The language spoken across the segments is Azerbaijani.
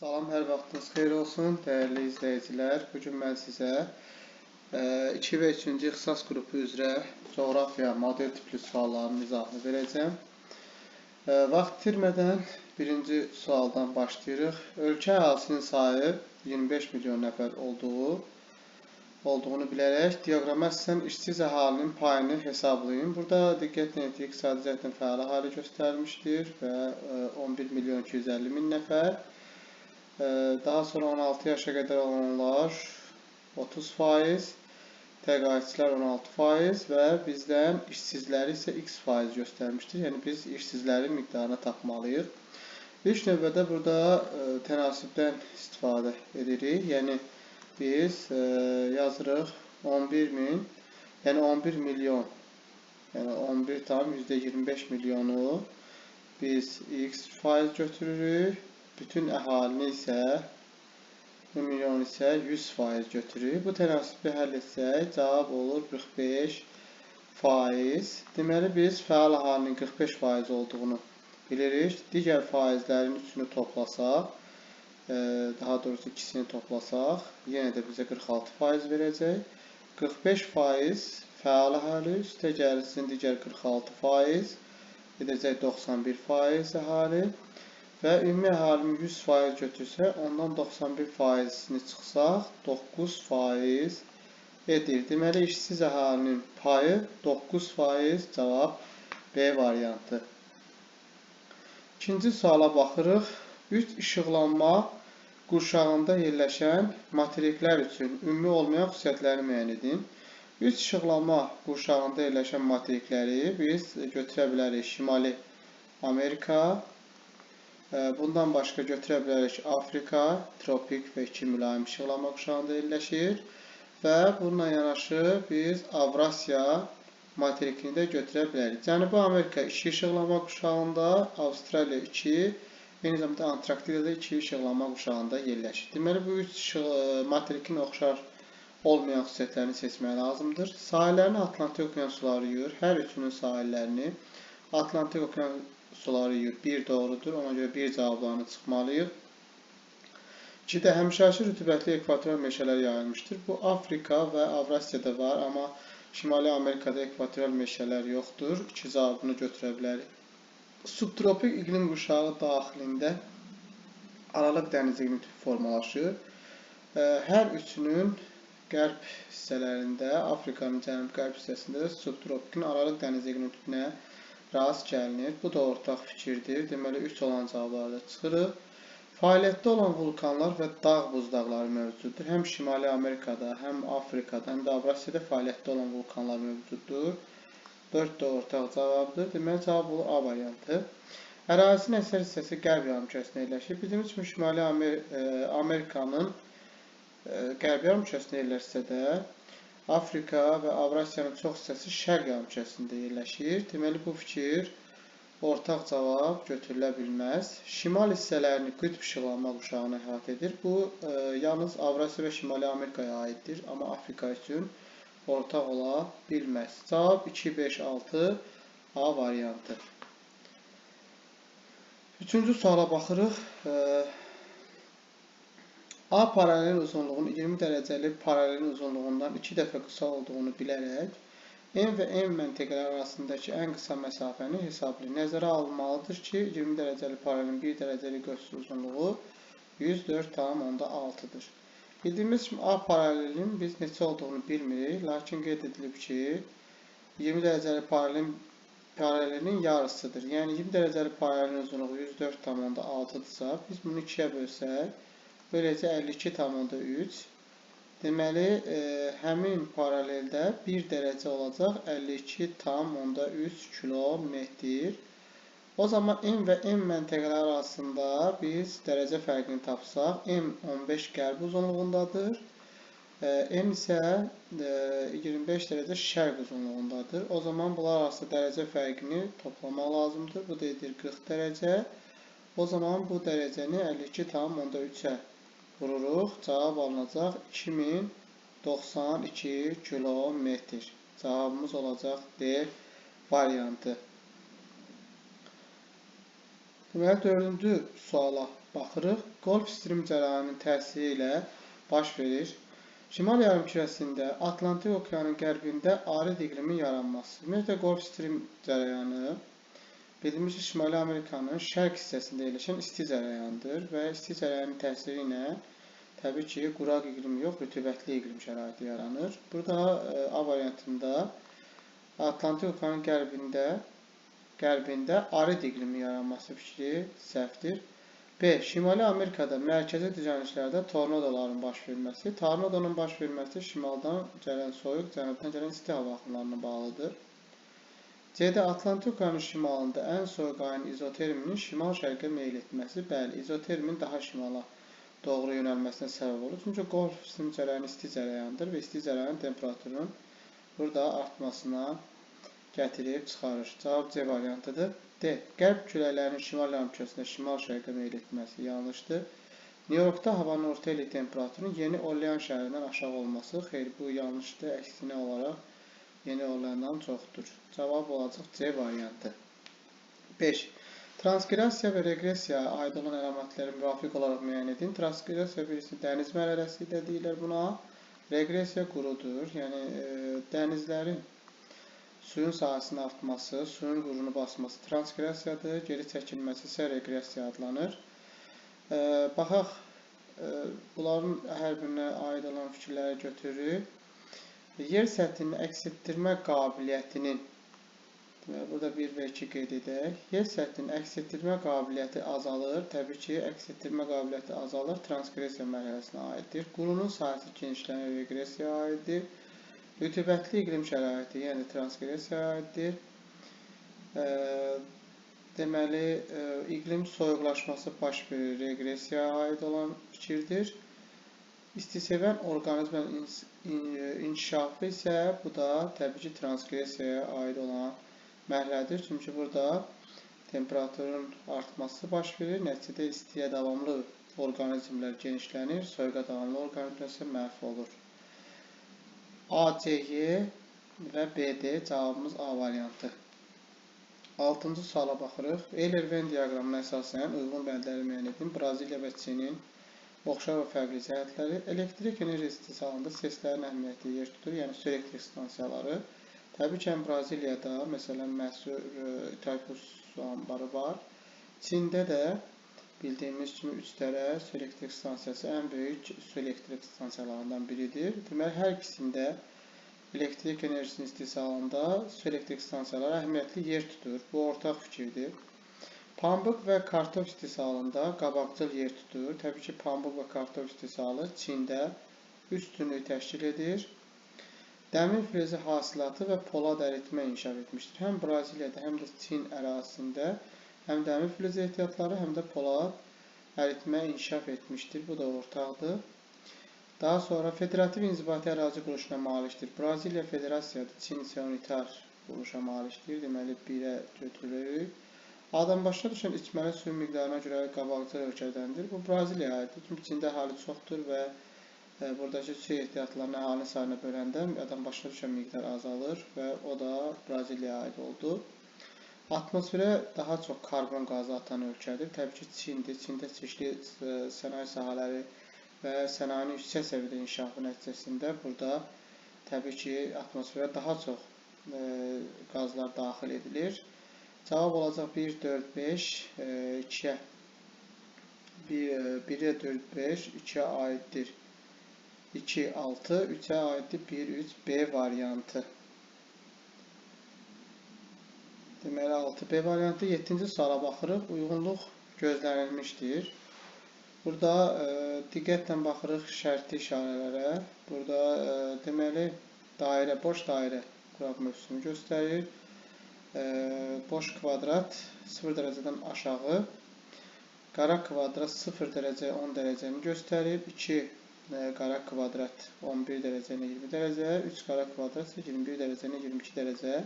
Salam, hər vaxtınız xeyir olsun, dəyərli izləyicilər. Bugün mən sizə 2 və 3-cü ixtisas qrupu üzrə coğrafiya model tipli sualların izahını verəcəm. Vaxt itirmədən birinci sualdan başlayırıq. Ölkə əhalisinin sayı 25 milyon nəfər olduğunu bilərək diaqrama əsasən işsiz əhalinin payını hesablayın. Burada diqqətlə iqtisadi cəhətdən fəal əhali göstərilmişdir və 11 milyon 250 min nəfər. Daha sonra 16 yaşa qədər olanlar 30%, təqaüdçülər 16% və bizdən işsizləri isə x% göstərmişdir. Yəni biz işsizlərin miqdarını tapmalıyıq. İlk növbədə burada tənasibdən istifadə edirik. Yəni biz yazırıq 11 min, yəni 11 milyon, yəni 11,25 milyonu biz x% götürürük. Bütün əhalini isə, bu milyon isə 100% götürür. Bu tənasibi həll etsək, cavab olur 45%. Deməli, biz fəal əhalinin 45% olduğunu bilirik. Digər faizlərin üçünü toplasaq, daha doğrusu ikisini toplasaq, yenə də bizə 46% verəcək. 45% fəal əhali, üstə gəlsin digər 46%, edəcək 91% əhali. Və ümumi əhalinin 100% götürsə, ondan 91%-ni çıxsaq, 9% edir. Deməli, işsiz əhalinin payı 9%, cavab B variantı. İkinci suala baxırıq. 3 işıqlanma qurşağında yerləşən materiklər üçün ümumi olmayan xüsusiyyətləri müəyyən edin. 3 işıqlanma qurşağında yerləşən materikləri biz götürə bilərik. Şimali Amerika, bundan başqa götürə bilərik Afrika, tropik və 2 mülayim işıqlanma qurşağında yerləşir və bununla yanaşı biz Avrasiya materikini də götürə bilərik. Cənubi Amerika 2 işıqlanma qurşağında, Avstraliya 2, eyni zamanda Antarktida da 2 işıqlanma qurşağında yerləşir. Deməli, bu 3 materikin oxşar olmayan xüsusiyyətlərini seçmək lazımdır. Sahillərini Atlantik okean suları yuyur. Hər üçünün sahillərini Atlantik okean suları yuyur. 1 doğrudur. Ona görə 1 cavablarını çıxmalıyıq. 2-də həmişəyaşıl rütubətli ekvatorial meşələr yayılmışdır. Bu Afrika və Avrasiyada var, amma Şimali Amerikada ekvatorial meşələr yoxdur. 2 cavabını götürə bilərik. Subtropik iqlim qurşağı daxilində Aralıq dəniz iqlim tipi formalaşır. Hər üçünün qərb hissələrində, Afrikanın cənub-qərb hissəsində də subtropikin Aralıq dəniz iqlim tipinə rast gəlinir. Bu da ortaq fikirdir. Deməli, 3 olan cavablarda çıxırıq. Fəaliyyətdə olan vulkanlar və dağ buzdaqları mövcuddur. Həm Şimali Amerikada, həm Afrikada, həm də Avrasiyada fəaliyyətdə olan vulkanlar mövcuddur. 4 də ortaq cavabdır. Deməli, cavab olur A variantı. Ərazinin əksər hissəsi qərb yarımkürəsində yerləşir. Bizim üçün Şimali Amerikanın qərb yarımkürəsində yerləşsə də, Afrika və Avrasiyanın çox hissəsi şərq yarımkürəsində yerləşir. Deməli, bu fikir ortaq cavab götürülə bilməz. Şimal hissələrini qütb işıqlanma qurşağına əhatə edir. Bu, yalnız Avrasiya və Şimali Amerikaya aiddir, amma Afrika üçün ortaq ola bilməz. Cavab 2, 5, 6 A variantı. Üçüncü suala baxırıq. A paralel uzunluğunun 20 dərəcəli paralelin uzunluğundan 2 dəfə qısa olduğunu bilərək, M və M məntəqələr arasındakı ən qısa məsafəni hesablayın. Nəzərə alınmalıdır ki, 20 dərəcəli paralelin 1 dərəcəli göstərici uzunluğu 104,6-dır. Bildiyimiz kimi A paralelin biz neçə olduğunu bilmirik, lakin qeyd edilib ki, 20 dərəcəli paralelin yarısıdır. Yəni 20 dərəcəli paralelin uzunluğu 104,6-dırsa, biz bunu 2-yə bölsək, böyləcə 52,3. Deməli, həmin paraleldə 1 dərəcə olacaq 52,3 kilometr. O zaman M və M məntəqələri arasında biz dərəcə fərqini tapsaq, M 15 qərb uzunluğundadır, M isə 25 dərəcə şərq uzunluğundadır. O zaman bunlar arasında dərəcə fərqini toplamaq lazımdır. Bu da edir 40 dərəcə. O zaman bu dərəcəni 52,3-ə vururuq. Cavab alınacaq 2092 kilometr. Cavabımız olacaq D variantı. Deməli, 4-cü suala baxırıq. Gulf Stream cərəyanının təsiri ilə baş verir. Şimal yarımkürəsində Atlantik okeanın qərbində arid iqlimin yaranması. Ümumiyyətlə, Gulf Stream cərəyanı bildiğimiz Şimali Amerikanın şərq hissəsində yerləşən isti cərəyandır və isti cərəyanın təsiri ilə təbii ki, quraq iqlim yox, rütubətli iqlim şəraiti yaranır. Burada A variantında Atlantik okeanın qərbində arid iqlimin yaranması fikri səhvdir. B. Şimali Amerikada mərkəzi düzənliklərdə tornadoların baş verməsi. Tornadonun baş verməsi şimaldan gələn soyuq, cənubdan gələn isti hava axınlarına bağlıdır. C-də Atlantik okeanın şimalında ən soyuq ayın izoterminin şimal-şərqə meyl etməsi. Bəli, izotermin daha şimala doğru yönəlməsinə səbəb olur. Çünki Gulf Stream cərəyanı isti cərəyandır və isti cərəyanın temperaturunun burada artmasına gətirib çıxarır. Cavab C variantıdır. D. Qərb küləklərinin şimal yarımkürəsində şimal-şərqə meyl etməsi yanlışdır. Nyu-Yorkda havanın orta illik temperaturunun Yeni Orlean şəhərindən aşağı olması. Xeyr, bu yanlışdır. Əksinə olaraq Yeni Orleandan çoxdur. Cavab olacaq C variantı. 5. Transkrasiya və reqresiyaya aid olan əlamətləri müvafiq olaraq müəyyən edin. Transkrasiya birisi dəniz mərhələsi də deyirlər buna. Reqresiya qurudur. Yəni dənizlərin suyun sahəsinin artması, suyun qurunu basması transkrasiyadır. Geri çəkilməsi isə reqresiya adlanır. Baxaq, bunların hər birinə aid olan fikirləri götürürük. Yer səthinin əks etdirmə qabiliyyətinin burada 1 və 2 qeyd edək. Yer səthinin əks etdirmə qabiliyyəti azalır. Təbii ki, əks etdirmə qabiliyyəti azalır. Transkresiya mərhələsinə aiddir. Qurunun sahəsi genişlənir, reqresiyaya aiddir. Rütubətli iqlim şəraiti, yəni transkrasiyaya aiddir. Deməli, iqlim soyuqlaşması baş verir, reqresiyaya aid olan fikirdir. İstisevən orqanizmin inkişafı isə bu da təbii ki, transkrasiyaya aid olan mərhələdir. Çünki burada temperaturun artması baş verir. Nəticədə istiyə davamlı orqanizmlər genişlənir, soyuğa davamlı orqanizmlər isə məhv olur. A, C, Y və B, D cavabımız A variantı. 6-cı suala baxırıq. Euler-Venn diaqramına əsasən uyğun bəndləri müəyyən edin. Braziliya və Çinin oxşar və fərqli cəhətləri. Elektrik enerji istehsalında seslərin əhəmiyyəti yer tutur, yəni su elektrik stansiyaları. Təbii ki, Braziliyada, məsələn, məşhur Itaipu su anbarı var. Çində də bildiyimiz kimi 3 dərə su elektrik stansiyası ən böyük su elektrik stansiyalarından biridir. Deməli, hər ikisində elektrik enerjisinin istehsalında su elektrik stansiyaları əhəmiyyətli yer tutur. Bu ortaq fikirdir. Pambıq və kartof istehsalında qabaqcıl yer tutur. Təbii ki, pambıq və kartof istehsalı Çində üstünlük təşkil edir. Dəmir filezi hasilatı və polad əritmə inkişaf etmişdir. Həm Braziliyada, həm də Çin ərazisində həm dəmir filezi ehtiyatları, həm də polad əritmə inkişaf etmişdir. Bu da ortaqdır. Daha sonra federativ inzibati ərazi quruluşuna malikdir. Braziliya federasiyadır, Çin isə unitar quruluşa malikdir. Deməli, 1-ə götürülürük. A'dan başa düşən içməli suyun miqdarına görə qabaqcıl ölkədəndir. Bu Braziliyaya aiddir. Çünki Çində əhali çoxdur və buradakı su ehtiyatlarını əhali sayına böləndə A'dan başa düşən miqdar azalır və o da Braziliyaya aid oldu. Atmosferə daha çox karbon qazı atan ölkədir. Təbii ki, Çindir. Çində çeşitli sənaye sahələri və sənayenin yüksək səviyyədə inkişafı nəticəsində burada təbii ki, atmosferə daha çox qazlar daxil edilir. Cavab olacaq 1, 4, 5, 2-yə 1-ə 4, 5, 2-yə aiddir 2, 6, 3-ə aiddir 1, 3, B variantı. Deməli, 6B variantı. 7-ci suala baxırıq. Uyğunluq gözlənilmişdir. Burada diqqətlə baxırıq şərti işarələrə. Burada deməli, dairə, boş dairə quraq mövzusunu göstərir. Boş kvadrat 0 dərəcədən aşağı, qara kvadrat 0 dərəcə 10 dərəcəni göstərib, 2 qara kvadrat 11 dərəcəni 20 dərəcə, 3 qara kvadrat 21 dərəcəni 22 dərəcə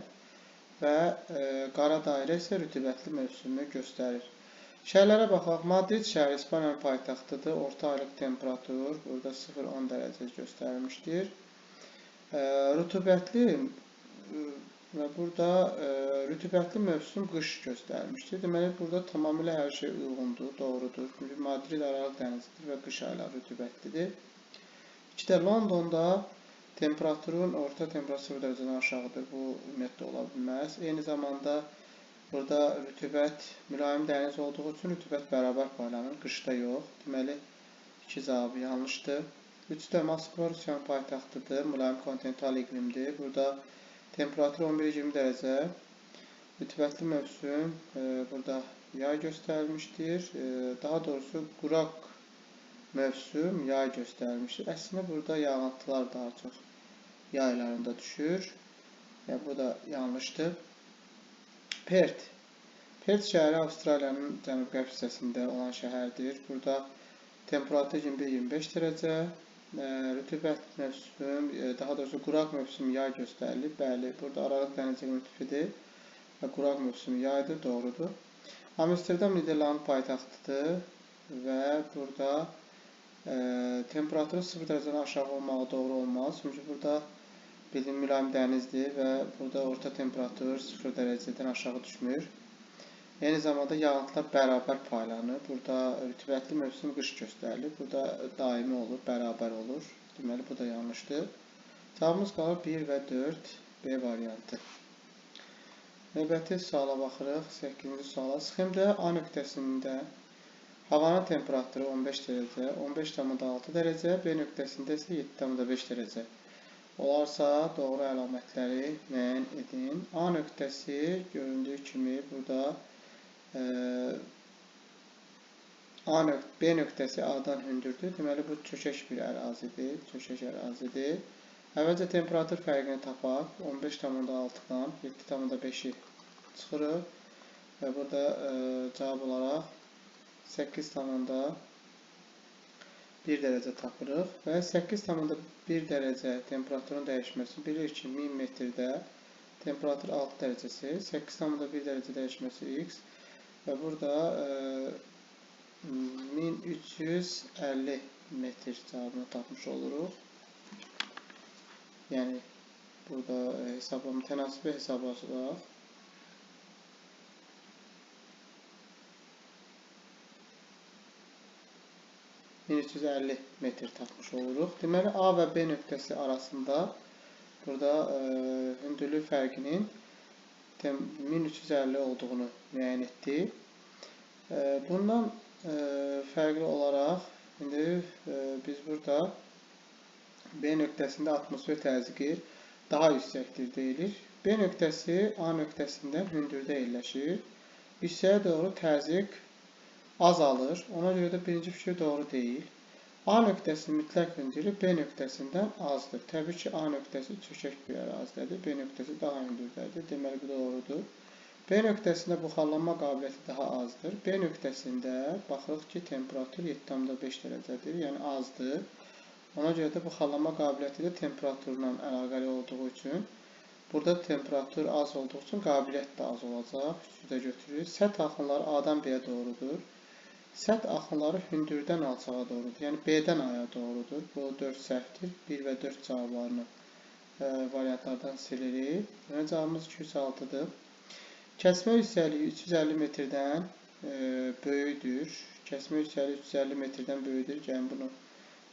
və qara dairə isə rütubətli mövsümü göstərir. Şəhərlərə baxaq. Madrid şəhəri İspaniyanın paytaxtıdır. Orta aylıq temperatur burada 0-10 dərəcə göstərilmişdir. Rütubətli və burada rütubətli mövsüm qış göstərilmişdir. Deməli, burada tamamilə hər şey uyğundur, doğrudur. Çünki Madrid Aralıq dənizidir və qış ayları rütubətlidir. İkidə Londonda temperaturun orta temperatur 0 dərəcədən aşağıdır. Bu ümumiyyətlə ola bilməz. Eyni zamanda burada rütubət mülayim dəniz olduğu üçün rütubət bərabər paylanır, qışda yox. Deməli, iki cavabı yanlışdır. 3-də Moskva Rusiyanın paytaxtıdır, mülayim kontinental iqlimdir. Burada temperatur 11-20 dərəcə, rütubətli mövsüm burada yay göstərilmişdir. Daha doğrusu quraq mövsüm yay göstərilmişdir. Əslində burada yağıntılar daha çox yaylarında düşür. Yəni, bu da yanlışdır. Perth. Perth şəhəri Avstraliyanın cənub-qərb hissəsində olan şəhərdir. Burada temperatur 21-25 dərəcə, rütubət mövsüm, daha doğrusu quraq mövsüm yay göstərilir. Bəli, burada Aralıq dənizi mütifidir və quraq mövsüm yaydır, doğrudur. Amsterdam Niderlandın paytaxtıdır və burada temperaturu 0 dərəcədən aşağı olmağı doğru olmaz. Çünki burada bildiğin mülayim dənizdir və burada orta temperatur 0 dərəcədən aşağı düşmür. Eyni zamanda yağıntılar bərabər paylanır. Burada rütubətli mövsüm qış göstərilir. Burada daimi olur, bərabər olur. Deməli, bu da yanlışdır. Cavabımız qalır 1 və 4 B variantı. Növbəti suala baxırıq. 8-ci suala. Sxemdə A nöqtəsində havanın temperaturu 15 dərəcə, 15,6 dərəcə, B nöqtəsində isə 7,5 dərəcə. Olarsa, doğru əlamətləri müəyyən edin. A nöqtəsi göründüyü kimi burada B nöqtəsi A-dan hündürdür. Deməli, bu çökək bir ərazidir. Çökək ərazidir. Əvvəlcə temperatur fərqini tapaq. 15,6-dan 7,5-i çıxırıq. Və burada cavab olaraq 8,1 dərəcə tapırıq. Və 8,1 dərəcə temperaturun dəyişməsi bilirik ki, 1000 metrdə temperatur 6 dərəcəsi, 8,1 dərəcə dəyişməsi x. Və burada 1350 metr cavabını tapmış oluruq. Yəni, burada tənasibi hesablasaq. ...1350 metr tapmış oluruq. Deməli, A və B nöqtəsi arasında burada hündürlük fərqinin 1350 olduğunu müəyyən etdik. Bundan fərqli olaraq, indi biz burada B nöqtəsində atmosfer təzyiqi daha yüksəkdir deyilir. B nöqtəsi A nöqtəsindən hündürdə yerləşir. Yüksəyə doğru təzyiq azalır. Ona görə də birinci fikir doğru deyil. A nöqtəsinin mütləq hündürlüyü B nöqtəsindən azdır. Təbii ki, A nöqtəsi çökək bir ərazidədir. B nöqtəsi daha hündürdədir. Deməli, bu doğrudur. B nöqtəsində buxarlanma qabiliyyəti daha azdır. B nöqtəsində baxırıq ki, temperatur 7,5 dərəcədir, yəni azdır. Ona görə də buxarlanma qabiliyyəti də temperaturla əlaqəli olduğu üçün burada temperatur az olduğu üçün qabiliyyət də az olacaq. Üçü də götürürük. Səth axınları A-dan B-yə doğrudur. Səth axınları hündürdən alçağa doğrudur. Yəni, B-dən A-ya doğrudur. Bu 4 səhvdir. 1 və 4 cavablarını variantlardan silirik. Yəni, cavabımız 206-dır. Kəsmə yüksəkliyi 350 metrdən böyüdür. Kəsmə yüksəkliyi 350 metrdən böyüdür. Yəni, bunu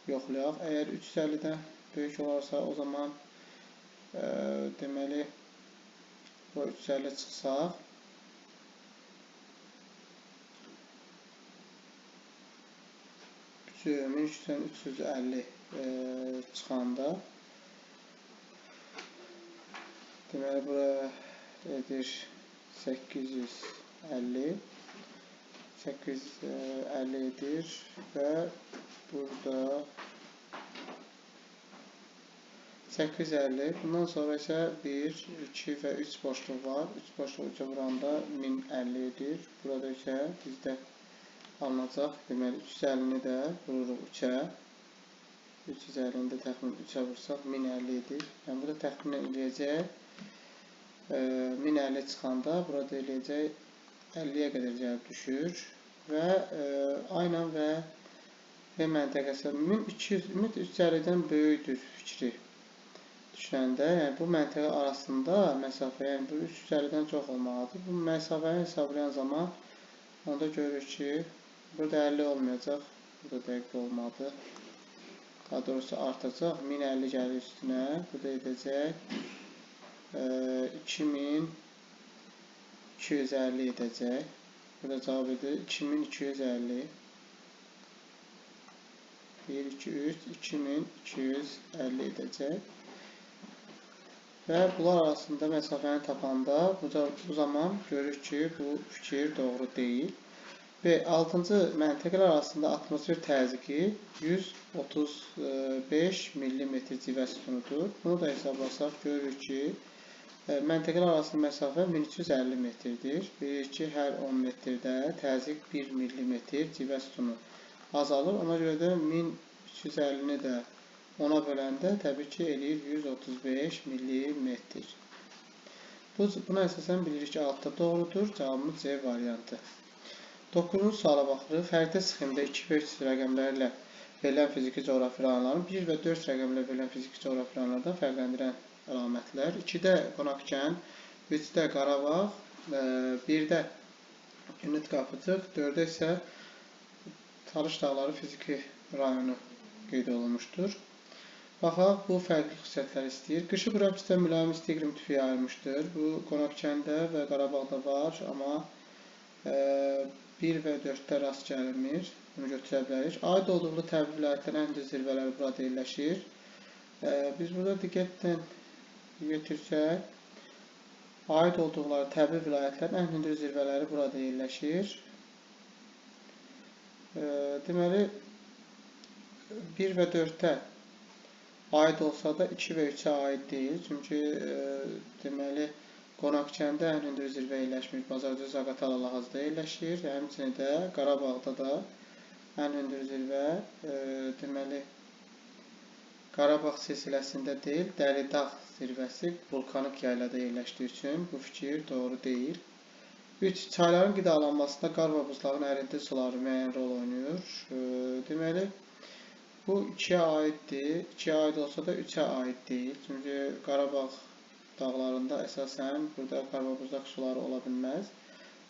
yoxlayaq. Əgər 350-dən böyük olarsa, o zaman deməli, bu 350 çıxsaq, 1350 çıxanda deməli, bura edir 850 edir və burada 850. Bundan sonra isə 1, 2 və 3 boşluq var. 3 boşluq 3-ə vuranda 1050 edir. Burada isə bizdə alınacaq. Deməli, 350-ni də vururuq 3-ə. 350-ni də təxmin 3-ə vursaq 1050 edir. Yəni, burada təxmin eləyəcək. 1050 çıxanda burada eləyəcək 50-yə qədər gəlib düşür. Və A ilə və B məntəqəsi 1350-dən böyükdür fikri düşəndə, yəni bu məntəqə arasında məsafə, yəni bu 350-dən çox olmalıdır. Bu məsafəni hesablayan zaman onda görürük ki, burada 50 olmayacaq, burada dəqiq olmadı. Daha doğrusu artacaq. 1050 gəlir üstünə. Burada edəcək 2250 edəcək. Burada cavab edir 2250. 1, 2, 3, 2250 edəcək. Və bunlar arasında məsafəni tapanda bu zaman görürük ki, bu fikir doğru deyil. Və 6-cı məntəqələr arasında atmosfer təzyiqi 135 mm civə sütunudur. Bunu da hesablasaq görürük ki, məntəqələr arasında məsafə 1350 metrdir. Bilirik ki, hər 10 metrdə təzyiq 1 mm civə sütunu azalır. Ona görə də 1350-ni də 10-a böləndə təbii ki, eləyir 135 mm. Buna əsasən bilirik ki, altta doğrudur. Cavabımız C variantı. 9-cu suala baxırıq. Xəritə sxemində 2 və 3 rəqəmləri ilə verilən fiziki coğrafi rayonların 1 və 4 rəqəmlə verilən fiziki coğrafi rayonlardan fərqləndirən əlamətlər. 2-də Qonaqkənd, 3-də Qarabağ, 1-də Günüt Qapıcıq, 4-də isə Talış Dağları fiziki rayonu qeyd olunmuşdur. Baxaq, bu fərqli xüsusiyyətlər istəyir. Qışı quraq üstə mülayim isti iqlim tüpüyə ayırmışdır. Bu Qonaqkəndə və Qarabağda var, amma 1 və 4-də rast gəlinmir. Bunu götürə bilərik. Aid olduğu təbii vilayətlərin ən hündür zirvələri burada yerləşir. Biz burada diqqətlə götürsək, aid olduqları təbii vilayətlərin ən hündür zirvələri burada yerləşir. Deməli, 1 və 4-də aid olsa da 2 və 3-ə aid deyil. Çünki deməli, Qonaqkəndə ən hündür zirvə yerləşmiş, Bazarcı Zaqatala Lağazda yerləşir. Həmçinin də Qarabağda da ən hündür zirvə deməli, Qarabağ silsiləsində deyil, Dəlidağ zirvəsi vulkanik yaylada yerləşdiyi üçün bu fikir doğru deyil. 3. Çayların qidalanmasında qar və buzların ərinti suları müəyyən rol oynayır. Deməli, bu 2-yə aiddir. 2-yə aid olsa da 3-ə aid deyil. Çünki Qarabağ dağlarında əsasən burada qar və buzlaq suları ola bilməz.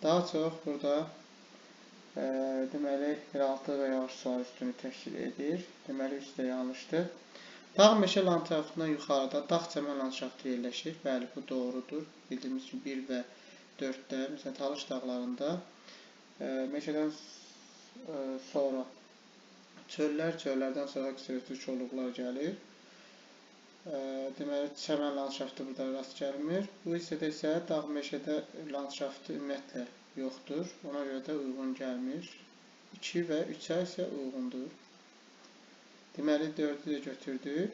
Daha çox burada deməli, yeraltı və yağış suları üstünü təşkil edir. Deməli, 3 də yanlışdır. Dağ meşə landşaftından yuxarıda dağ çəmən landşaftı yerləşir. Bəli, bu doğrudur. Bildiyimiz kimi 1 və 4-də, məsələn, Talış dağlarında meşədən sonra çöllər, çöllərdən sonra qısa çolluqlar gəlir. Deməli, çəmən landşaftı burada rast gəlmir. Bu hissədə isə dağ meşədə landşaftı ümumiyyətlə yoxdur. Ona görə də uyğun gəlmir. 2 və 3-ə isə uyğundur. Deməli, 4-ü də götürdük.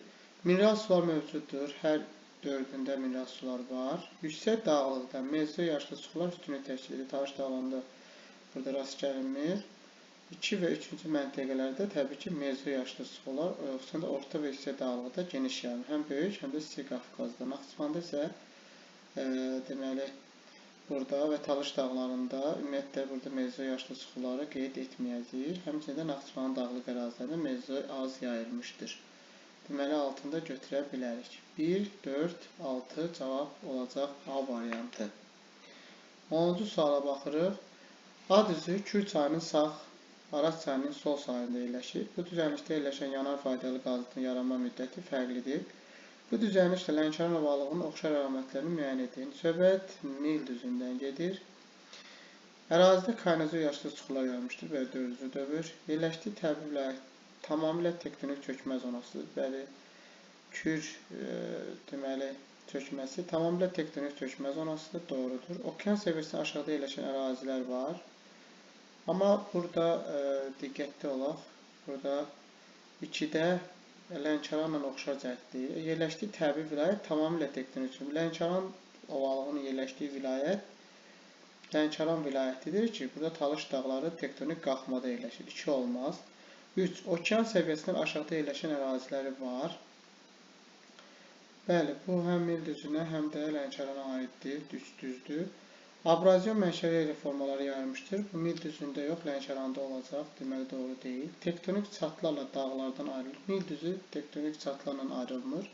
Mineral sular mövcuddur. Hər 4-ündə mineral sular var. Yüksək dağlıqda mezzo yaşlı sular üstünü təşkil edir. Talış dağlarında burada rast gəlinmir. 2 və 3-cü məntəqələrdə təbii ki, mezzo yaşlı sular, xüsusən də orta və yüksək dağlıqda geniş yayılır. Həm böyük, həm də kiçik Qafqazda. Naxçıvanda isə deməli, burada və Talış dağlarında ümumiyyətlə burada mezzo yaşlı suları qeyd etməyəcəyik. Həmçinin də Naxçıvanın dağlıq ərazilərində mezzo az yayılmışdır. Deməli, altında götürə bilərik. 1, 4, 6 cavab olacaq A variantı. 10-cu suala baxırıq. A düzü Kür çayının sağ, Araz çayının sol sahilində yerləşir. Bu düzənlikdə yerləşən yanar faydalı qazın yaranma müddəti fərqlidir. Bu düzənliklə Lənkəran ovalığının oxşar əlamətlərini müəyyən edin. Söhbət Nil düzündən gedir. Ərazidə kaynazo yaşlı çuxurlar yaranmışdır və 4-cü dövr. Yerləşdiyi təbii vilayət tamamilə tektonik çökmə zonasıdır. Bəli, Kür deməli, çökməsi tamamilə tektonik çökmə zonasıdır. Doğrudur. Okean səviyyəsindən aşağıda yerləşən ərazilər var. Amma burada diqqətli olaq. Burada 2-də Lənkəranla oxşar cəhətdir. Yerləşdiyi təbii vilayət tamamilə tektonik çökmə. Lənkəran ovalığının yerləşdiyi vilayət Lənkəran vilayətidir ki, burada Talış dağları tektonik qalxmada yerləşir. 2 olmaz. 3. Okean səviyyəsindən aşağıda yerləşən əraziləri var. Bəli, bu həm Nil düzünə, həm də Lənkərana aiddir, düzdür. Abrazion mənşəli reformaları yayılmışdır. Bu Nil düzündə yox, Lənkəranda olacaq. Deməli, doğru deyil. Tektonik çatlarla dağlardan ayrılır. Nil düzü tektonik çatlarla ayrılmır.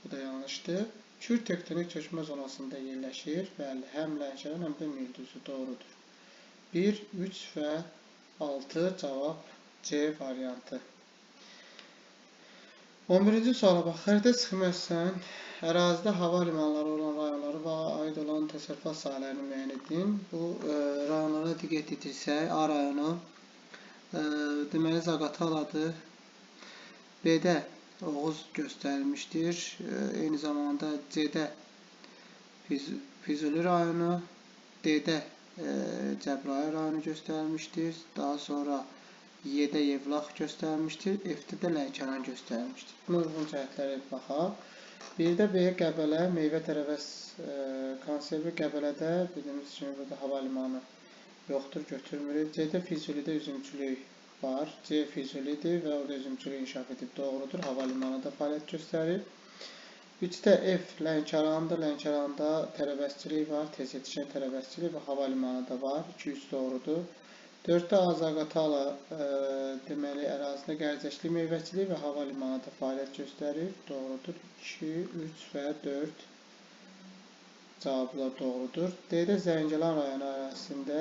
Bu da yanlışdır. Kür tektonik çökmə zonasında yerləşir. Bəli, həm Lənkəran, həm də Mildüzü doğrudur. 1, 3 və 6 cavab C variantı. 11-ci suala bax. Xəritə sxemasından ərazidə hava limanları olan rayonları və aid olan təsərrüfat sahələrini müəyyən edin. Bu rayonlara diqqət etirsək, A rayonu deməli Zaqataladır. B-də Oğuz göstərilmişdir. Eyni zamanda C-də Füzuli rayonu, D-də Cəbrayıl rayonu göstərilmişdir. Daha sonra Y-də Yevlax göstərilmişdir. F-də də Lənkəran göstərilmişdir. Buna uyğun cəhətlərə baxaq. 1-də B Qəbələ, meyvə tərəvəz konservi Qəbələdə bildiyimiz kimi burada hava limanı yoxdur, götürmürük. C-də Füzulidə üzümçülük var. C Füzulidir və orada üzümçülük inkişaf edib. Doğrudur. Hava limanı da fəaliyyət göstərir. 3-də F Lənkərandır. Lənkəranda tərəvəzçilik var. Tez yetişən tərəvəzçilik və hava limanı da var. 2-3 doğrudur. 4-də Zaqatala deməli ərazisində gərzəşli meyvəçilik və hava limanı da fəaliyyət göstərir. Doğrudur. 2, 3 və 4 cavablar doğrudur. D-də Zəngilan rayonu ərazisində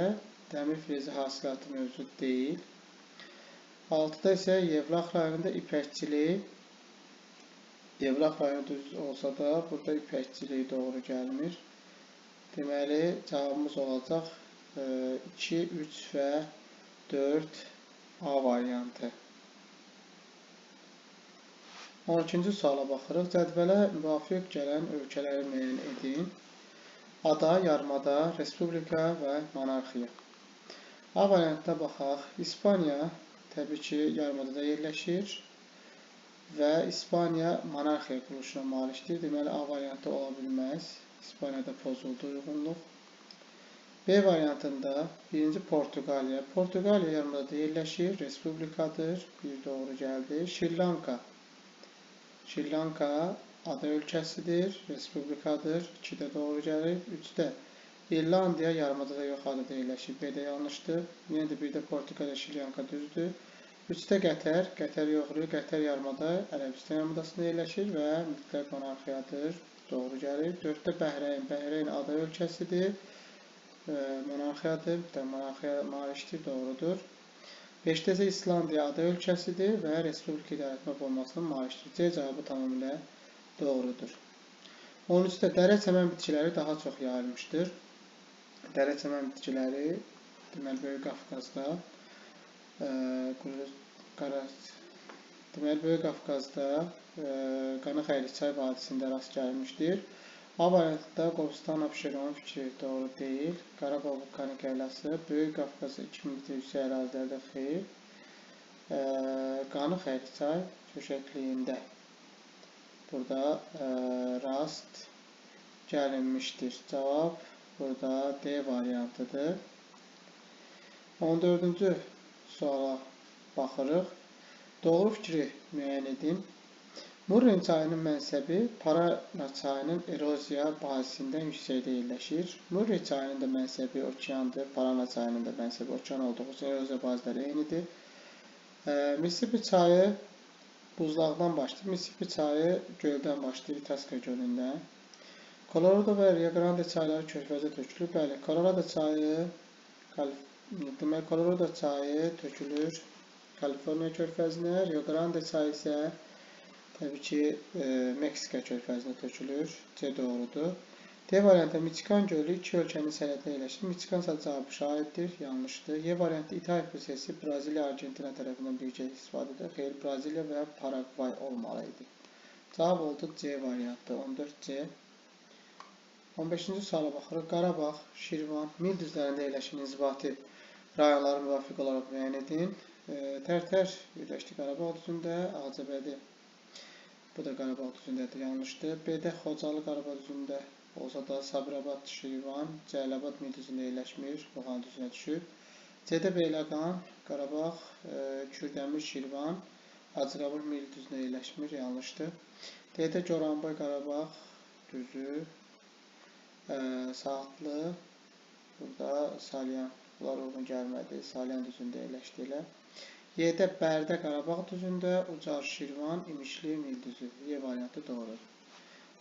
dəmir filizi hasilatı mövcud deyil. 6-da isə Yevlax rayonunda ipəkçilik. Yevlax rayonu düz olsa da burada ipəkçilik doğru gəlmir. Deməli cavabımız olacaq 2, 3 və 4 A variantı. 12-ci suala baxırıq. Cədvələ müvafiq gələn ölkələri müəyyən edin. Ada, yarımada, respublika və monarxiya. A variantına baxaq. İspaniya təbii ki, yarımadada yerləşir və İspaniya monarxiya quruluşuna malikdir. Deməli, A variantı ola bilməz. İspaniyada pozuldu uyğunluq. B variantında 1-ci Portuqaliya. Portuqaliya yarımadada yerləşir, respublikadır. 1 doğru gəldi. Şri-Lanka. Şri-Lanka ada ölkəsidir, respublikadır. 2 də doğru gəlir. 3-də İrlandiya yarımadada yox, adada yerləşir. B-də yanlışdır. Yenə də 1-də Portuqaliya, Şri-Lanka düzdür. 3-də Qətər. Qətər yoxdur. Qətər yarımada Ərəbistan yarımadasında yerləşir və mütləq monarxiyadır. Doğru gəlir. 4-də Bəhreyn. Bəhreyn ada ölkəsidir. Monarxiyadır. Bir də monarxiya malikdir. Doğrudur. 5-də isə İslandiya ada ölkəsidir və respublika idarəetmə formasına malikdir. C cavabı tamamilə doğrudur. 13-də dərə çəmən bitkiləri daha çox yayılmışdır. Dərə çəmən bitkiləri deməli Böyük Qafqazda Böyük Qafqazda Qanı-Xəyriçay vadisində rast gəlmişdir. A variantında Qobustan, Abşeron fikri doğru deyil. Qarabağ vulkanik əylası Böyük Qafqaz 2000 metr yüksək ərazilərdə xeyir. Qanı-Xəyriçay çökəkliyində burada rast gəlinmişdir. Cavab burada D variantıdır. 14-cü suala baxırıq. Doğru fikri müəyyən edin. Murren çayının mənsəbi Parana çayının eroziya bazisindən yüksəkdə yerləşir. Murren çayının da mənsəbi okeandır. Parana çayının da mənsəbi okean olduğu üçün eroziya baziləri eynidir. Mississippi çayı buzlaqdan başlayır. Mississippi çayı göldən başlayır, Itasca gölündən. Colorado və Rio Grande çayları körfəzə tökülür. Bəli, Colorado çayı tökülür Kaliforniya körfəzinə. Rio Grande çayı isə təbii ki, Meksika körfəzinə tökülür. C doğrudur. D variantı Michigan gölü iki ölkənin sərhədində yerləşir. Michigan cavabı şahiddir, yanlışdır. Y variantı İtaliya prosesi Braziliya, Argentina tərəfindən birgə istifadə edilir. Xeyr, Braziliya və Paragvay olmalı idi. Cavab oldu C variantı, 14C. 15-ci suala baxırıq. Qarabağ, Şirvan, Mil düzlərində yerləşən inzibati rayonları müvafiq olaraq müəyyən edin. Tərtər yerləşdi Qarabağ düzündə, Ağcabədi. Bu da Qarabağ düzündədir, yanlışdır. B-də Xocalı Qarabağ düzündə olsa da Sabirabad, Şirvan, Cəlilabad Mil düzündə yerləşmir, Roğan düzünə düşür. C-də Beyləqan, Qarabağ, Kürdəmir, Şirvan, Hacıqabul Mil düzündə yerləşmir, yanlışdır. D-də Goranboy, Qarabağ düzü, Saatlı, burada Salyan, bunlar uyğun gəlmədi, Salyan düzündə yerləşdilər. Y-də Bərdə, Qarabağ düzündə, Ucar, Şirvan, İmişli, Mil düzü. Y variantı doğrudur.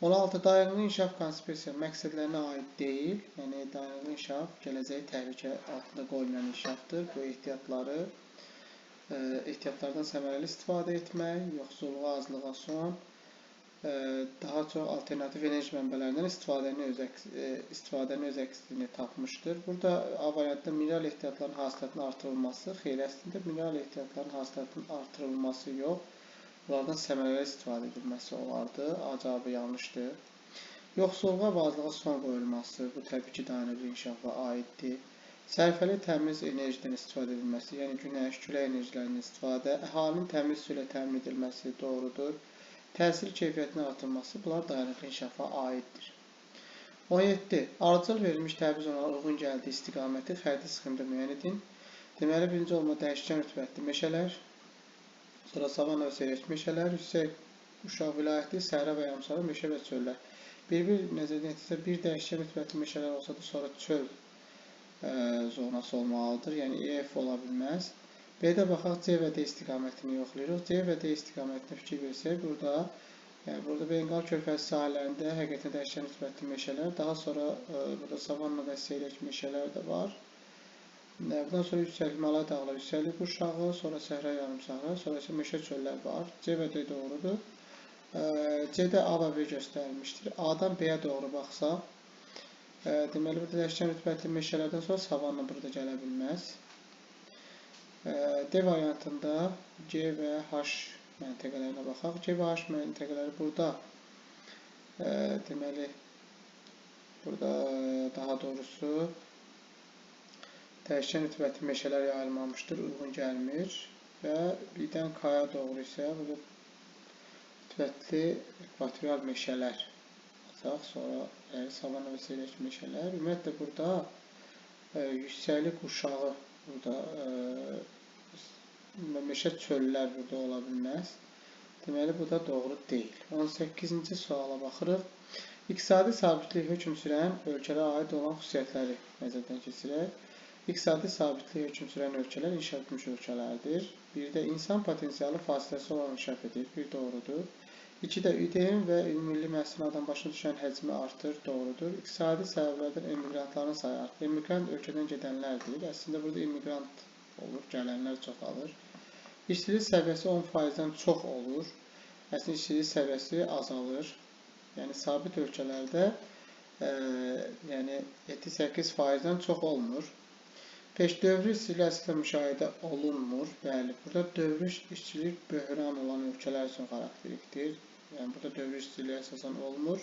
16. Dayanıqlı inkişaf konsepsiya məqsədlərinə aid deyil. Yəni, dayanıqlı inkişaf gələcəyi təhlükə altında qoymayan inkişafdır. Bu ehtiyatlardan səmərəli istifadə etmək, yoxsulluğa, azlığa son, daha çox alternativ enerji mənbələrindən istifadənin öz əksini tapmışdır. Burada A variantda mineral ehtiyatlarının hasilatının artırılması, xeyr, əslində mineral ehtiyatlarının hasilatının artırılması yox, bunlardan səmərəli istifadə edilməsi olardı. A cavabı yanlışdır. Yoxsulluğa və azlığa son qoyulması, bu təbii ki, dayanıqlı inkişafa aiddir. Sərfəli təmiz enerjidən istifadə edilməsi, yəni günəş, külək enerjilərindən istifadə, əhalinin təmiz su ilə təmin edilməsi doğrudur. Təhsil keyfiyyətinin artırılması, bunlar dayanıqlı inkişafa aiddir. 17. Ardıcıl verilmiş təbliğ zonalarına uyğun gəldiyi istiqaməti xəritə sxemində müəyyən edin. Deməli, birinci olma dəyişkən rütubətli meşələr, sonra savanna və seyrək meşələr, yüksək quşaq vilayəti, səhra və yarımsara meşə və çöllər. Bir nəzərdən etsə, bir dəyişkən rütubətli meşələr olsa da, sonra çöl zonası olmalıdır. Yəni, EF ola bilməz. B-də baxaq, C və D istiqamətini yoxlayırıq. C və D istiqamətinə fikir versək, burada Benqal körfəzi sahələrində həqiqətən dəyişkən rütubətli meşələr, daha sonra burada savanna və seyrək meşələr də var. Bundan sonra yüksəklik Malay dağları, yüksəklik quşağı, sonra səhra yarımsara, sonra isə meşə çöllər var. C və D doğrudur. C-də A və B göstərilmişdir. A-dan B-yə doğru baxsaq, deməli, burada dəyişkən rütubətli meşələrdən sonra savanna burada gələ bilməz. D variantında C və H məntəqələrinə baxaq. C və H məntəqələri burada, deməli, burada daha doğrusu dəyişkən rütubətli meşələr yayılmamışdır, uyğun gəlmir və birdən K-ya doğru isə burada rütubətli ekvatorial meşələr baxaq, sonra savanna və seyrək meşələr. Ümumiyyətlə, burada yüksəklik quşağı, burada meşə çöllər burada ola bilməz. Deməli, bu da doğru deyil. 18-ci suala baxırıq. İqtisadi sabitlik hökm sürən ölkələrə aid olan xüsusiyyətləri nəzərdən keçirək. İqtisadi sabitlik hökm sürən ölkələr inkişaf etmiş ölkələrdir. Bir-də insan potensialı fasiləsi olan inkişaf edir. Bir doğrudur. 2-də ÜDM və ümumilli məhsulun adam başına düşən həcmi artır. Doğrudur. İqtisadi səbəblərdən emigrantların sayı artır. Emigrant ölkədən gedənlərdir. Əslində, burada emigrant olur, gələnlər çoxalır. İşsizlik səviyyəsi 10%-dən çox olur. Əslində, işsizlik səviyyəsi azalır. Yəni, sabit ölkələrdə 7-8%-dən çox olmur. Dövrü işçilik əslində müşahidə olunmur. Bəli, burada dövrü işçilik böhran olan ölkələr üçün xarakterikdir. Yəni, burada dövrü işçiliyə əsasən olmur.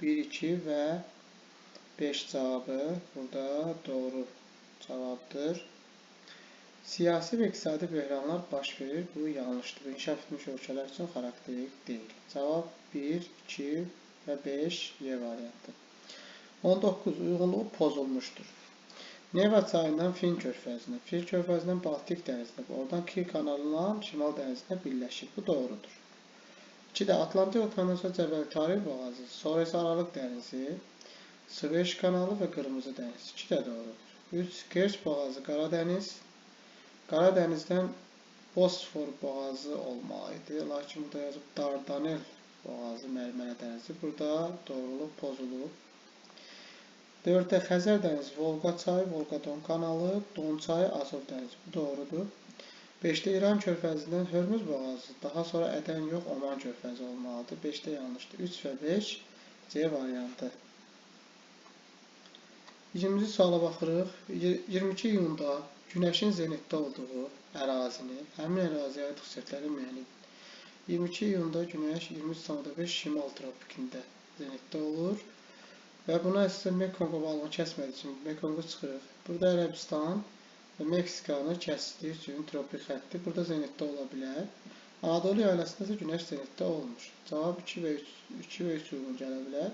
1, 2 və 5 cavabı burada doğru cavabdır. Siyasi və iqtisadi böhranlar baş verir. Bu yanlışdır. İnkişaf etmiş ölkələr üçün xarakterik deyil. Cavab 1, 2 və 5 Y variantı. 19. Uyğunluğu pozulmuşdur. Neva çayından Fin körfəzinə, Fin körfəzindən Baltik dənizinə, oradan Kir kanalından Şimal dənizinə birləşir. Bu doğrudur. 2-də Atlantik okeanından sonra Cəbəli Tarix boğazı, sonra isə Aralıq dənizi, Süveyş kanalı və Qırmızı dəniz. 2 də doğrudur. 3. Kerç boğazı, Qaradəniz, Qaradənizdən Bosfor boğazı olmalıydı. Lakin burada yazıb Dardanel boğazı, Mərmərə dənizi. Burada doğruluq pozulub. 4-də Xəzər dənizi, Volqa çayı, Volqa-Don kanalı, Don çayı, Azov dənizi. Bu doğrudur. 5-də İran körfəzindən Hörmüz boğazı, daha sonra Ədən yox, Oman körfəzi olmalıdır. 5-də yanlışdır. 3 və 5 C variantı. 20-ci suala baxırıq. 22 iyunda günəşin zenitdə olduğu ərazini, həmin əraziyə aid xüsusiyyətləri müəyyən edin. 22 iyunda günəş 23,5 şimal tropikində zenitdə olur və buna əsasən Mekonqo balığını kəsmədiyi üçün Mekonqu çıxırıq. Burada Ərəbistan və Meksikanı kəsdiyi üçün tropik xətti burada zenitdə ola bilər. Anadolu yaylasında isə günəş zenitdə olmur. Cavab 2 və 3 uyğun gələ bilər.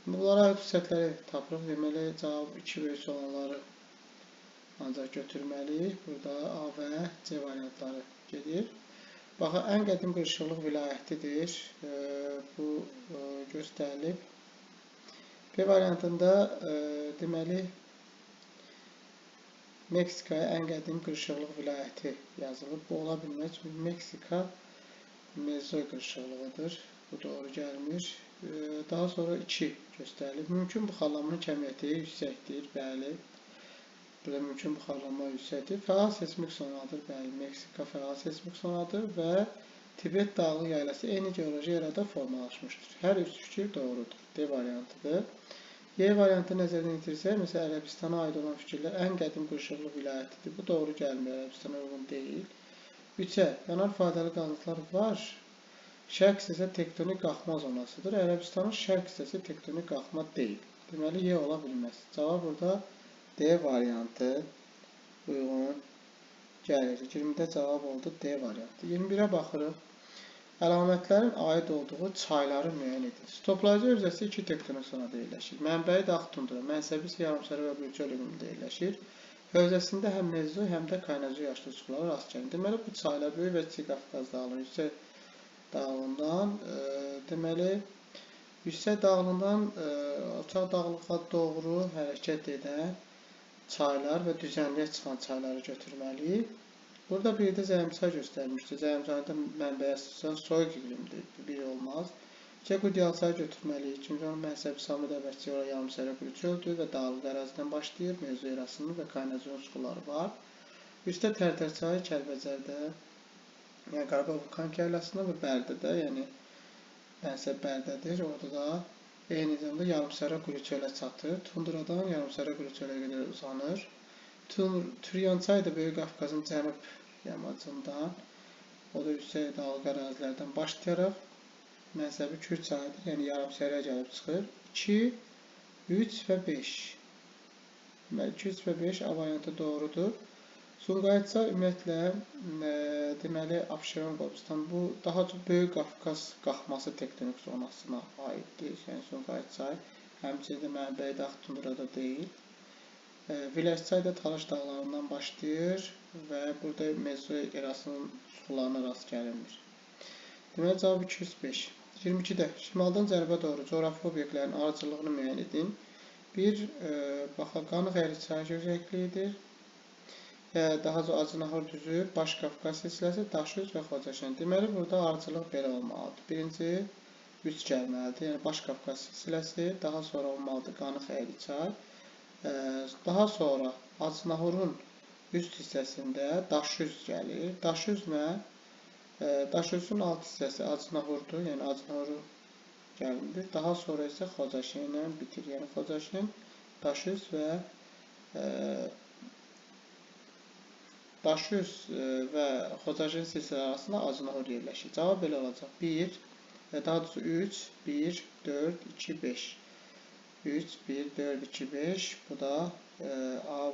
Bunlara aid xüsusiyyətləri tapırıq. Deməli, cavab 2 və 3 olanları ancaq götürməliyik. Burada A və C variantları gedir. Baxın, ən qədim qırışıqlıq vilayətidir. Bu göstərilib. B variantında deməli, Meksikaya ən qədim qırışıqlıq vilayəti yazılıb. Bu ola bilməz. Çünki Meksika Mezoy qırışıqlığıdır. Bu doğru gəlmir. daha sonra 2 göstərilir. Mümkün buxarlanmanın kəmiyyəti yüksəkdir, bəli. Burada mümkün buxarlanma yüksəkdir. Fəal seismik zonadır, bəli. Meksika fəal seismik zonadır və Tibet dağlıq yaylası eyni geoloji yerdə formalaşmışdır. Hər üç fikir doğrudur. D variantıdır. Y variantı nəzərdən yetirirsək, məsələn, Ərəbistana aid olan fikirlər ən qədim qırışıqlı vilayətidir. Bu doğru gəlmir, Ərəbistana uyğun deyil. 3-ə, yanar faydalı qazıntılar var. Şərq hissəsi tektonik qalxma zonasıdır. Ərəbistanın şərq hissəsi tektonik qalxma deyil. Deməli, Y ola bilməz. Cavab burada D variantı uyğun gəlir. 20-də cavab oldu D variantı. 21-ə baxırıq. Əlamətlərin aid olduğu çayları müəyyən edin. Stoplayıcı hövzəsi 2 tektonik zonada yerləşir. Mənbəyi dağ tundra, mənsəbi isə yarımşarı və bölgə bölümündə yerləşir. Hövzəsində həm Mezo, həm də Kaynazo yaşlı sulara rast gəlir. Deməli, bu çaylar Böyük və Kiçik Qafqaz dağlarının yüksək dağlığından, deməli, yüksək dağlığından alçaq dağlığa doğru hərəkət edən çaylar və düzənliyə çıxan çayları götürməliyik. Burada bir də Zəyimçay göstərmişdir. Zəyimçayda mənbəyə əsasən soyuq iqlimdir, bir olmaz. Qudyalçayı götürməliyik. Çünki onun mənsəbi Samid əvvəlcə ora yarımsərə quru çöldür və dağlıq ərazidən başlayır. Mezo erasının və Kaynazon suları var. Üstdə Tərtər çayı Kəlbəcərdə, yəni Qarabağ vulkan kərlasında və Bərdədə, yəni mənsəb Bərdədir. Orada da eyni zamanda yarımsərə quru çölə çatır. Tundradan yarımsərə quru çölə qədər uzanır. Türyan çayı da Böyük Qafqazın cənub yamacından, o da yüksək dağlıq ərazilərdən başlayaraq mənsəbi Kür çayıdır, yəni yarımsərəyə gəlib çıxır. 2, 3 və 5. Deməli, 2, 3 və 5 A variantı doğrudur. Sumqayıt çayı ümumiyyətlə, deməli, Abşeron Qobustan, bu daha çox Böyük Qafqaz qalxması tektonik zonasına aiddir. Yəni, Sumqayıt çayı həmçinin mənbəyi dağ tundrada deyil. Viləşçay da Talış dağlarından başlayır və burada Mezo erasının sularına rast gəlinir. Deməli, cavab 205. 22-də şimaldan cənuba doğru coğrafi obyektlərin ardıcıllığını müəyyən edin. Bir, baxaq, Qanıq Əyri çayı gözəkliyidir. Daha çox Acınahır düzü, Baş Qafqaz silsiləsi, Daşüz və Xocaşən. Deməli, burada ardıcıllıq belə olmalıdır. Birinci, 3 gəlməlidir. Yəni, Baş Qafqaz silsiləsi, daha sonra olmalıdır Qanıq Əyri çayı. Daha sonra Acınahurun üst hissəsində Daşüz gəlir. Daşüzün alt hissəsi Acınahurdur, yəni Acınahuru gəlindir. Daha sonra isə Xocaşən ilə bitir. Yəni Xocaşən, Daşüz və Daşüz və Xocaşən silsilə arasında Acınahur yerləşir. Cavab belə olacaq. 1, daha doğrusu 3, 1, 4, 2, 5. 3, 1, 4, 2, 5. Bu da A.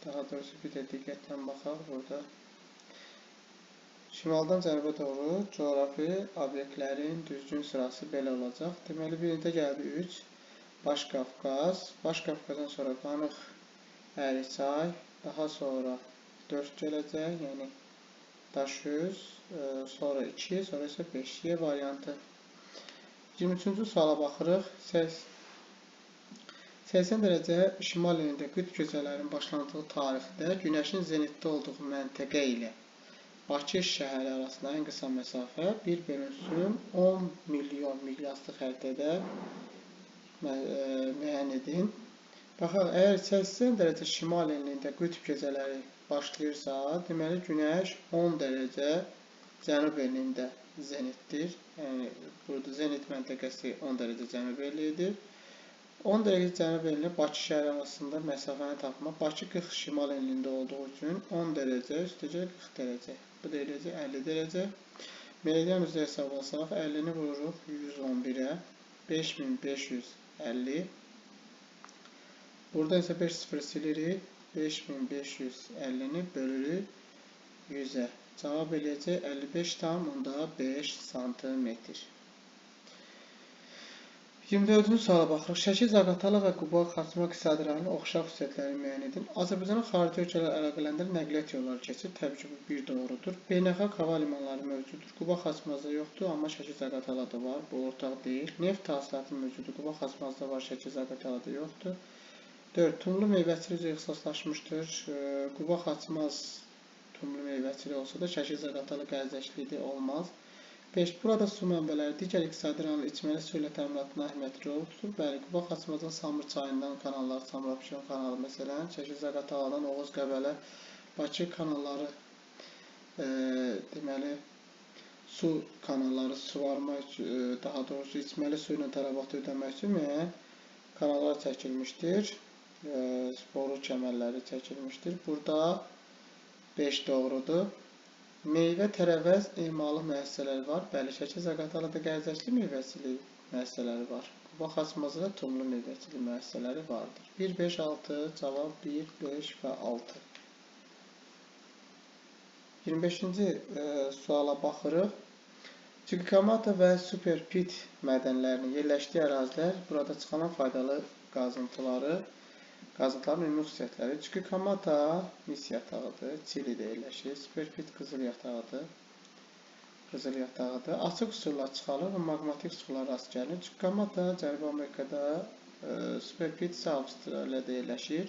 Daha doğrusu bir də diqqətlə baxaq burada. Şimaldan cənuba doğru coğrafi obyektlərin düzgün sırası belə olacaq. Deməli, birində gəldi 3. Baş Qafqaz. Baş Qafqazdan sonra Qanıq Əyri çay. Daha sonra 4 gələcək. Yəni Daşüz. Sonra 2. Sonra isə 5. Y variantı. 23-cü suala baxırıq. 80 dərəcə şimal enində qütb gecələrinin başlandığı tarixdə günəşin zenitdə olduğu məntəqə ilə Bakı şəhəri arasında ən qısa məsafə 1/10 milyon miqyaslı xəritədə müəyyən edin. Baxaq, əgər 80 dərəcə şimal enində qütb gecələri başlayırsa, deməli günəş 10 dərəcə cənub enində zenitdir. Yəni, burada zenit məntəqəsi 10 dərəcə cənub enlidir. 10 dərəcə cənub enli Bakı şəhəri arasında məsafəni tapmaq. Bakı 40 şimal enlində olduğu üçün 10 dərəcə üstəcə 40 dərəcə. Bu da eləcək 50 dərəcə. Meridian üzrə hesablasaq 50-ni vururuq 111-ə. 5550. Burada isə 5 sıfır silirik. 5550-ni bölürük 100-ə. Cavab eləyəcək 55,5 sm. 24-cü suala baxırıq. Şəki, Zaqatala və Quba Xaçma iqtisadi rayonunun oxşar xüsusiyyətlərini müəyyən edin. Azərbaycanın xarici ölkələr əlaqələrində nəqliyyat yolları keçir. Təbii ki, bu bir doğrudur. Beynəlxalq hava limanları mövcuddur. Quba Xaçmazda yoxdur, amma Şəki, Zaqatalada var. Bu ortaq deyil. Neft hasilatı mövcuddur. Quba Xaçmazda var, Şəki, Zaqatalada yoxdur. 4. Tumlu meyvəçilik üzrə ixtisaslaşmışdır. Quba Xaçmaz tumlu meyvəçilik olsa da Şəki, Zaqatala qərzəşliyi olmaz. 5. Burada su mənbələri digər iqtisadi rayonların içməli su ilə təminatına əhəmiyyətli rol tutur. Bəli, Quba Xaçmazın Samur çayından kanallar, Samur-Abşeron kanalı məsələn, Şəki-Zaqataladan Oğuz-Qəbələ, Bakı kanalları, deməli, su kanalları suvarma üçün, daha doğrusu içməli su ilə tələbatı ödəmək üçün müəyyən kanallar çəkilmişdir. Boru kəmərləri çəkilmişdir. Burada 5 doğrudur. Meyvə tərəvəz emalı müəssisələri var. Bəli, Şəki-Zaqatalada gərzəkli meyvəçilik müəssisələri var. Quba Xaçmazda tumlu meyvəçilik müəssisələri vardır. 1, 5, 6 cavab 1, 5 və 6. 25-ci suala baxırıq. Tsiqamata və Superpit mədənlərinin yerləşdiyi ərazilər burada çıxanan faydalı qazıntıların ümumi xüsusiyyətləri. Tsiqamata mis yatağıdır, Çilidə yerləşir. Superpit qızıl yatağıdır. Açıq sular çıxarılır və maqmatik sular rast gəlinir. Tsiqamata Cənubi Amerikada, Superpit isə Avstraliyada yerləşir.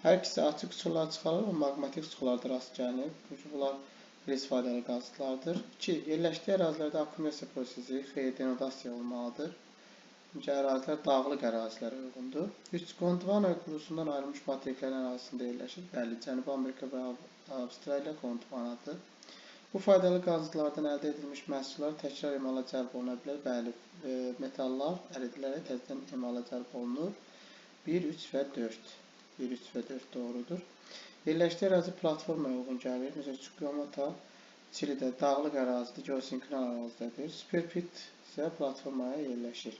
Hər ikisi açıq sular çıxarılır və maqmatik sularda rast gəlinir. Bunlar faydalı qazıntılardır. 2. Yerləşdiyi ərazilərdə akkumulasiya prosesi denodasiya olmalıdır. Çünki ərazilər dağlıq ərazilərə uyğundur. 3. Gondwana qurusundan ayrılmış materiklərin arasında yerləşir. Bəli, Cənubi Amerika və Avstraliya Gondwanadır. Bu faydalı qazıntılardan əldə edilmiş məhsullar təkrar emala cəlb oluna bilər. Bəli, metallar əridilərək təzədən emala cəlb olunur. 1, 3 və 4. 1, 3 və 4 doğrudur. Yerləşdiyi ərazi platformaya uyğun gəlir. Məsələn, Tsiqamata Çilidə dağlıq ərazidir, geosinkron ərazidədir. Superpit isə platformaya yerləşir.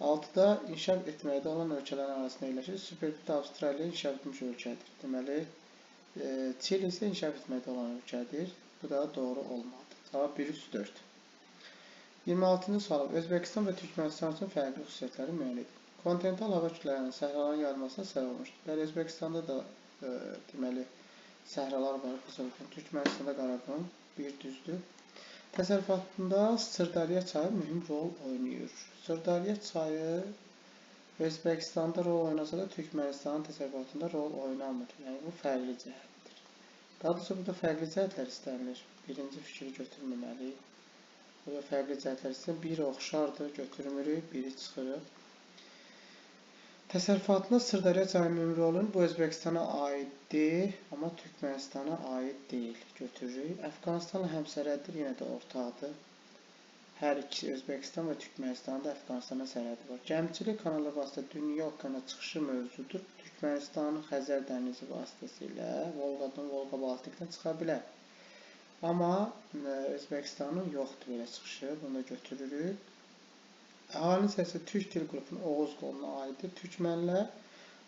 6-da inkişaf etməkdə olan ölkələrin arasında yerləşir. Superpit Avstraliya inkişaf etmiş ölkədir. Deməli, Çili isə inkişaf etməkdə olan ölkədir. Bu da doğru olmalıdır. Cavab 1, 3, 4. 26-cı sual. Özbəkistan və Türkmənistan üçün fərqli xüsusiyyətləri müəyyən edin. Kontinental hava kütlələrinin səhraların yayılmasına səbəb olmuşdur. Bəli, Özbəkistanda da deməli səhralar var. Türkmənistanda Qaraqum, bir düzdür. Təsərrüfatında Sırdariya çayı mühüm rol oynayır. Sırdariya çayı Özbəkistanda rol oynasa da Türkmənistanın təsərrüfatında rol oynamır. Yəni, bu fərqli cəhətdir. Daha doğrusu, burada fərqli cəhətlər istənilir. Birinci fikri götürməməliyik. Burada fərqli cəhətlər istənilir. Biri oxşardır, götürmürük, biri çıxırıq. Təsərrüfatında Sırdariya çayının mühüm rolunu bu Özbəkistana aiddir, amma Türkmənistana aid deyil. Götürürük. Əfqanistanla həmsərhəddir, yenə də ortaqdır. Hər ikisi Özbəkistan və Türkmənistanın da Əfqanistana sərhədi var. Gəmiçilik kanalları vasitəsilə dünya okeana çıxışı mövzudur. Türkmənistanın Xəzər dənizi vasitəsilə Volqadan, Volqa-Baltikdən çıxa bilər. Amma Özbəkistanın yoxdur belə çıxışı. Bunu da götürürük. Əhalinin sayısı Türk dil qrupunun Oğuz qoluna aiddir. Türkmənlər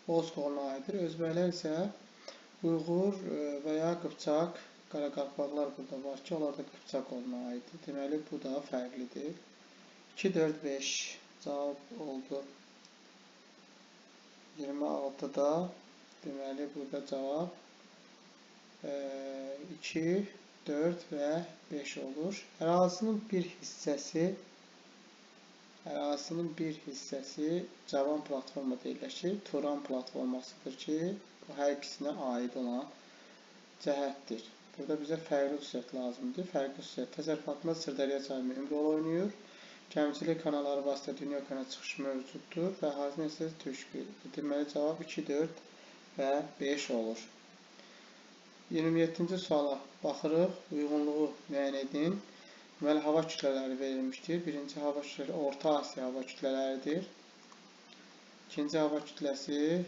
Oğuz qoluna aiddir. Özbəklər isə Uyğur və ya Qıpçaq, Qaraqarpaqlar burada var ki, onlar da Qıpçaq qoluna aiddir. Deməli, bu da fərqlidir. 2, 4, 5 cavab oldu. 26-da deməli, burada cavab 2, 4 və 5 olur. Ərazinin bir hissəsi cavan platformada yerləşir. Turan platformasıdır ki, bu hər ikisinə aid olan cəhətdir. Burada bizə fərqli xüsusiyyət lazımdır. Fərqli xüsusiyyət təsərrüfatında Sırdariya çayı mühüm rol oynayır. Gəmiçilik kanalları vasitəsilə dünya okeana çıxış mövcuddur və əhalinin isə Türkdür. Deməli, cavab 2, 4 və 5 olur. 27-ci suala baxırıq. Uyğunluğu müəyyən edin. Deməli, hava kütlələri verilmişdir. Birinci hava kütləsi Orta Asiya hava kütlələridir. İkinci hava kütləsi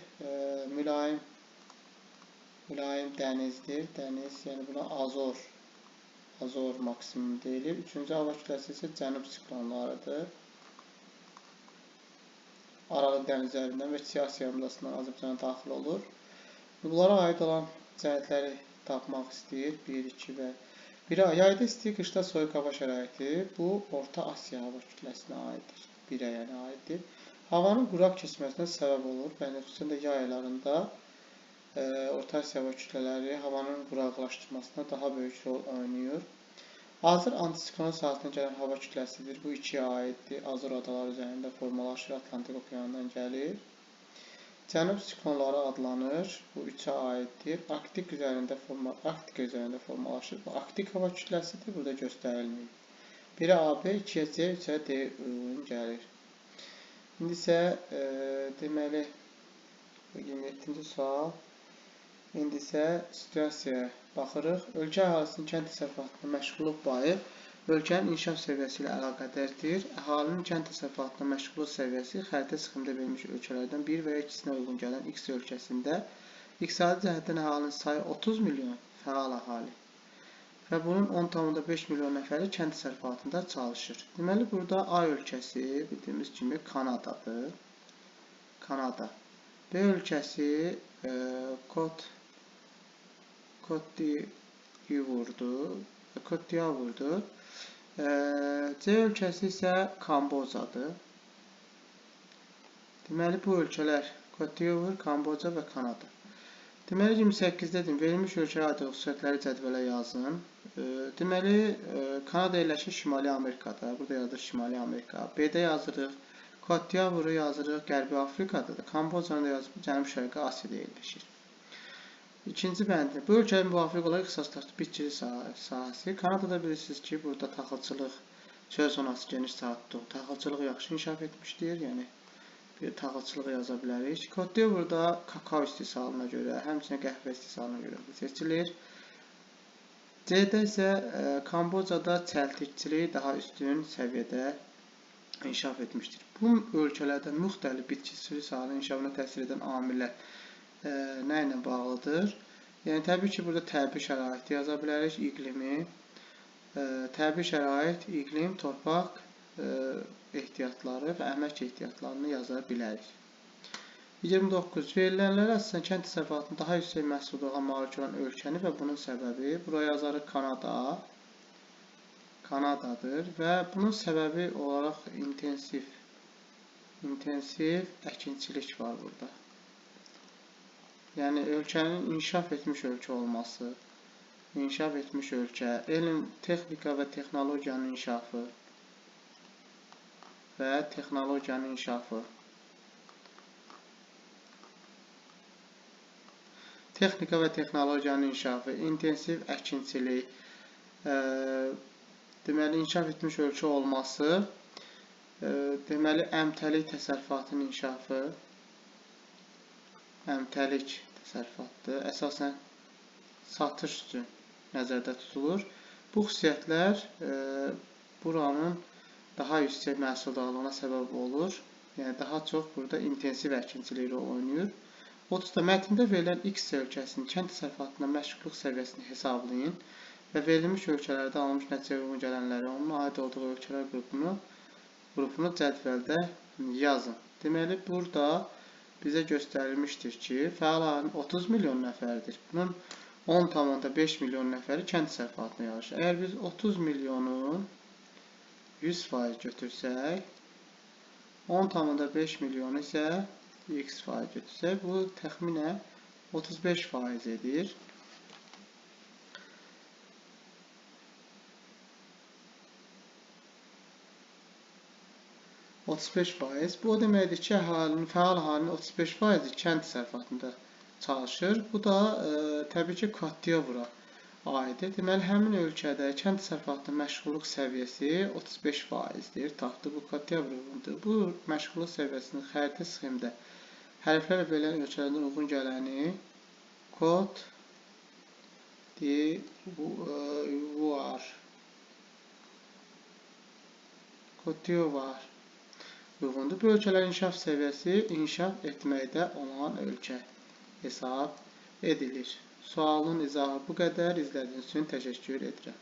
mülayim dənizdir. Dəniz, yəni buna Azor maksimum deyilir. Üçüncü hava kütləsi isə cənub siklonlarıdır. Aralıq dənizlərindən və Kiçik Asiya yarımadasından Azərbaycana daxil olur. Bunlara aid olan cəhətləri tapmaq istəyir. 1, 2 və 1. Yayda isti, qışda soyuq hava şəraiti. Bu, Orta Asiya hava kütləsinə aiddir. 1-ə yəni aiddir. Havanın quraq keçməsinə səbəb olur. Bəli, xüsusən də yay aylarında Orta Asiya hava kütlələri havanın quraqlaşdırmasına daha böyük rol oynayır. Azır antisiklon saatına gələn hava kütləsidir. Bu 2-yə aiddir. Azır adaları üzərində formalaşır, Atlantik okeanından gəlir. Cənub siklonları adlanır. Bu 3-ə aiddir. Arktika üzərində formalaşır. Bu Arktik hava kütləsidir. Burada göstərilməyib. Biri AB, 2-yə C, 3-ə D uyğun gəlir. İndi isə deməli 27-ci sual. İndi isə situasiyaya baxırıq. Ölkə əhalisinin kənd təsərrüfatına məşğulluq payı ölkənin inkişaf səviyyəsi ilə əlaqədardır. Əhalinin kənd təsərrüfatına məşğulluq səviyyəsi xəritə sıxımında verilmiş ölkələrdən bir və ya ikisinə uyğun gələn X ölkəsində iqtisadi cəhətdən əhalinin sayı 30 milyon fəal əhali və bunun 10,5 milyon nəfəri kənd təsərrüfatında çalışır. Deməli, burada A ölkəsi bildiyimiz kimi Kanadadır. Kanada. B ölkəsi Côte d'Ivoire. C ölkəsi isə Kambocadır. Deməli, bu ölkələr Côte d'Ivoire, Kamboca və Kanada. Deməli, 28-də dedim, verilmiş ölkəyə aid xüsusiyyətləri cədvələ yazın. Deməli, Kanada yerləşir Şimali Amerikada. Burada yazılır Şimali Amerika. B-də yazırıq. Côte d'Ivoire yazırıq Qərbi Afrikadadır. Kambocanı da yazırıq Cənub-Şərqi Asiyada yerləşir. İkinci bəndə. Bu ölkənin müvafiq olaraq ixtisaslaşmış bitkili sahəsi. Kanadada bilirsiniz ki, burada taxılçılıq çöl zonası geniş sahədə taxılçılıq yaxşı inkişaf etmişdir. Yəni bir taxılçılığı yaza bilərik. Côte d'Ivoire-da kakao istehsalına görə, həmçinin qəhvə istehsalına görə seçilir. C-də isə Kambocada çəltikçilik daha üstün səviyyədə inkişaf etmişdir. Bu ölkələrdə müxtəlif bitkisili sahənin inkişafına təsir edən amillər nə ilə bağlıdır? Yəni, təbii ki, burada təbii şəraiti yaza bilərik, iqlimi. Təbii şərait, iqlim, torpaq ehtiyatları və əmək ehtiyatlarını yaza bilərik. 29. Verilənlərə əsasən kənd təsərrüfatının daha yüksək məhsulluğa malik olan ölkəni və bunun səbəbi, buraya yazarıq Kanadadır və bunun səbəbi olaraq intensiv əkinçilik var burada. Yəni, ölkənin inkişaf etmiş ölkə olması, inkişaf etmiş ölkə, elm, texnika və texnologiyanın inkişafı və texnologiyanın inkişafı. Texnika və texnologiyanın inkişafı, intensiv əkinçilik, deməli, inkişaf etmiş ölkə olması, deməli, əmtəlik təsərrüfatının inkişafı, əmtəlik təsərrüfatdır. Əsasən satış üçün nəzərdə tutulur. Bu xüsusiyyətlər buranın daha yüksək məhsuldarlığına səbəb olur. Yəni, daha çox burada intensiv əkinçilik rol oynayır. 30-da mətndə verilən X ölkəsinin kənd təsərrüfatına məşğulluq səviyyəsini hesablayın və verilmiş ölkələrdə alınmış nəticəyə uyğun gələnləri, onun aid olduğu ölkələr qrupunu cədvəldə yazın. Deməli, burada bizə göstərilmişdir ki, fəal əhalinin 30 milyon nəfəridir. Bunun 10,5 milyon nəfəri kənd təsərrüfatına yarışır. Əgər biz 30 milyonu 100% götürsək, 10,5 milyonu isə x% götürsək, bu təxminən 35% edir. Bu o deməkdir ki, fəal əhalinin 35% kənd təsərrüfatında çalışır. Bu da təbii ki, Côte d'Ivoire-a aiddir. Deməli, həmin ölkədə kənd təsərrüfatının məşğulluq səviyyəsi 35%-dir. Tapdı, bu Côte d'Ivoire-dır. Bu məşğulluq səviyyəsinin xəritə sxemdə hərflərlə verilən ölkələrdən uyğun gələni Côte d'Ivoire uyğundur. Bu ölkələrin inkişaf səviyyəsi inkişaf etməkdə olan ölkə hesab edilir. Sualın izahı bu qədər. İzlədiyiniz üçün təşəkkür edirəm.